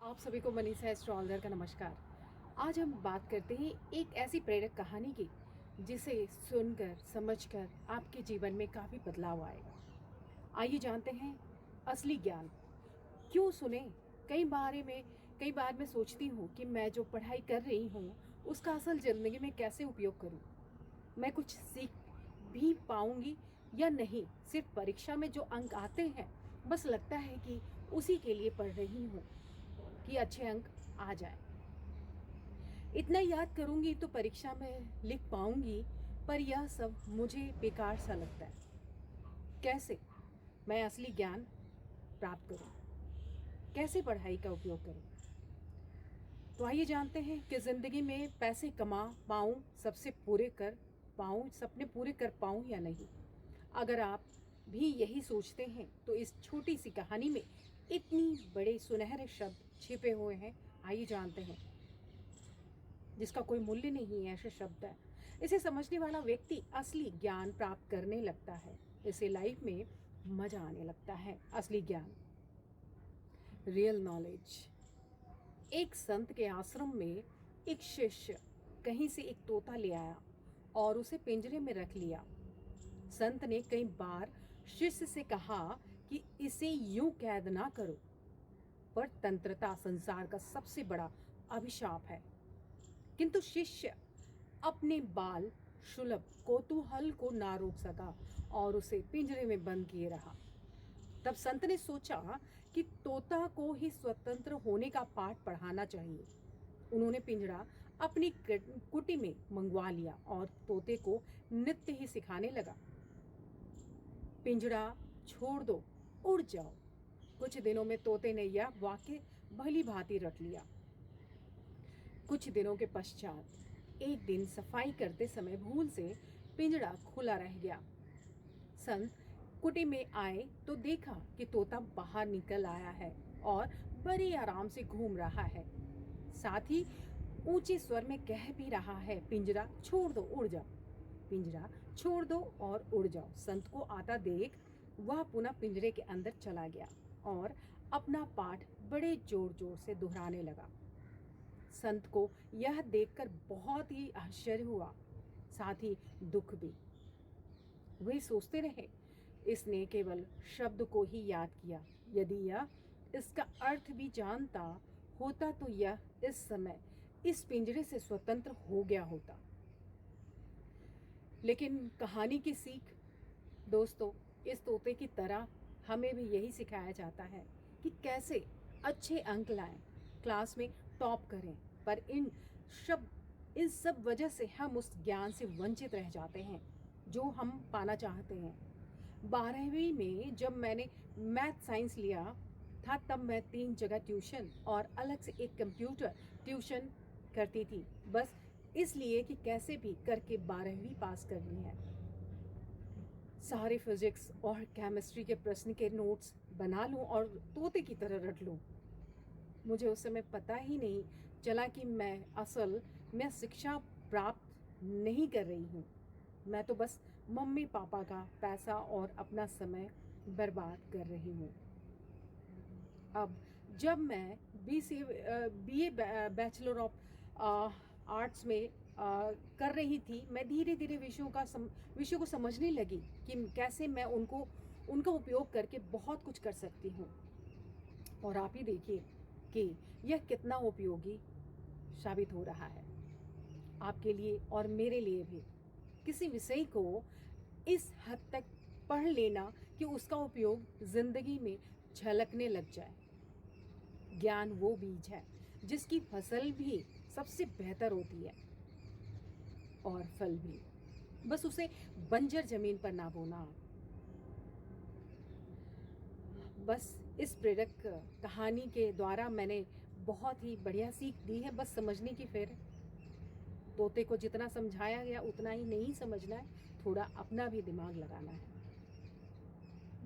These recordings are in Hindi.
आप सभी को मनीषा एस्ट्रोलॉजर का नमस्कार। आज हम बात करते हैं एक ऐसी प्रेरक कहानी की जिसे सुनकर समझकर आपके जीवन में काफ़ी बदलाव आएगा। आइए जानते हैं असली ज्ञान। क्यों सुने? कई बार मैं सोचती हूँ कि मैं जो पढ़ाई कर रही हूँ उसका असल ज़िंदगी में कैसे उपयोग करूँ। मैं कुछ सीख भी पाऊँगी या नहीं। सिर्फ परीक्षा में जो अंक आते हैं बस लगता है कि उसी के लिए पढ़ रही हूँ कि अच्छे अंक आ जाए। इतना याद करूंगी तो परीक्षा में लिख पाऊंगी, पर यह सब मुझे बेकार सा लगता है। कैसे मैं असली ज्ञान प्राप्त करूं? कैसे पढ़ाई का उपयोग करूं? तो आइए जानते हैं कि ज़िंदगी में पैसे कमा पाऊं, सपने पूरे कर पाऊं या नहीं। अगर आप भी यही सोचते हैं तो इस छोटी सी कहानी में इतनी बड़े सुनहरे शब्द छिपे हुए हैं। आइए जानते हैं। जिसका कोई मूल्य नहीं है, ऐसे शब्द है। इसे समझने वाला व्यक्ति असली ज्ञान प्राप्त करने लगता है। इसे लाइफ में मजा आने लगता है। असली ज्ञान, रियल नॉलेज। एक संत के आश्रम में एक शिष्य कहीं से एक तोता ले आया और उसे पिंजरे में रख लिया। संत ने कई बार शिष्य से कहा कि इसे यूं कैद ना करो, पर तंत्रता संसार का सबसे बड़ा अभिशाप है। किंतु शिष्य अपने बाल सुलभ कौतूहल को ना रोक सका और उसे पिंजरे में बंद किए रहा। तब संत ने सोचा कि तोता को ही स्वतंत्र होने का पाठ पढ़ाना चाहिए। उन्होंने पिंजरा अपनी कुटी में मंगवा लिया और तोते को नृत्य ही सिखाने लगा। पिंजरा छोड़ दो, उड़ जाओ। कुछ दिनों में तोते ने यह वाक्य भली भांति रट लिया। कुछ दिनों के पश्चात एक दिन सफाई करते समय भूल से पिंजरा खुला रह गया। संत कुटी में आए तो देखा कि तोता बाहर निकल आया है और बड़े आराम से घूम रहा है। साथ ही ऊंचे स्वर में कह भी रहा है, पिंजरा छोड़ दो, उड़ जाओ। पिंजरा छोड़ दो और उड़ जाओ। संत को आता देख वह पुनः पिंजरे के अंदर चला गया और अपना पाठ बड़े जोर जोर से दोहराने लगा। संत को यह देखकर बहुत ही आश्चर्य हुआ, साथ ही दुख भी। वे सोचते रहे, इसने केवल शब्द को ही याद किया। यदि यह इसका अर्थ भी जानता होता तो यह इस समय इस पिंजरे से स्वतंत्र हो गया होता। लेकिन कहानी की सीख दोस्तों, इस तोते की तरह हमें भी यही सिखाया जाता है कि कैसे अच्छे अंक लाएं, क्लास में टॉप करें। पर इन सब वजह से हम उस ज्ञान से वंचित रह जाते हैं जो हम पाना चाहते हैं। 12वीं में जब मैंने मैथ साइंस लिया था, तब मैं 3 जगह ट्यूशन और अलग से एक कंप्यूटर ट्यूशन करती थी, बस इसलिए कि कैसे भी करके 12वीं पास करनी है। सारे फिजिक्स और केमिस्ट्री के प्रश्न के नोट्स बना लूं और तोते की तरह रट लूं। मुझे उस समय पता ही नहीं चला कि मैं असल में शिक्षा प्राप्त नहीं कर रही हूँ। मैं तो बस मम्मी पापा का पैसा और अपना समय बर्बाद कर रही हूँ। अब जब मैं BA बैचलर ऑफ आर्ट्स में कर रही थी, मैं धीरे धीरे विषयों को समझने लगी कि कैसे मैं उनका उपयोग करके बहुत कुछ कर सकती हूँ। और आप ही देखिए कि यह कितना उपयोगी साबित हो रहा है आपके लिए और मेरे लिए भी। किसी विषय को इस हद तक पढ़ लेना कि उसका उपयोग जिंदगी में झलकने लग जाए। ज्ञान वो बीज है जिसकी फसल भी सबसे बेहतर होती है और फल भी, बस उसे बंजर जमीन पर ना बोना। बस इस प्रेरक कहानी के द्वारा मैंने बहुत ही बढ़िया सीख दी है। बस समझने की फिर तोते को जितना समझाया गया उतना ही नहीं समझना है, थोड़ा अपना भी दिमाग लगाना है।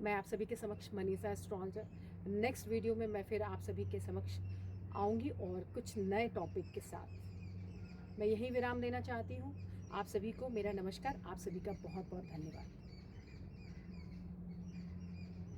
मैं आप सभी के समक्ष मनीषा एस्ट्रोलॉजर, नेक्स्ट वीडियो में मैं फिर आप सभी के समक्ष आऊँगी और कुछ नए टॉपिक के साथ। मैं यही विराम देना चाहती हूँ। आप सभी को मेरा नमस्कार। आप सभी का बहुत बहुत धन्यवाद।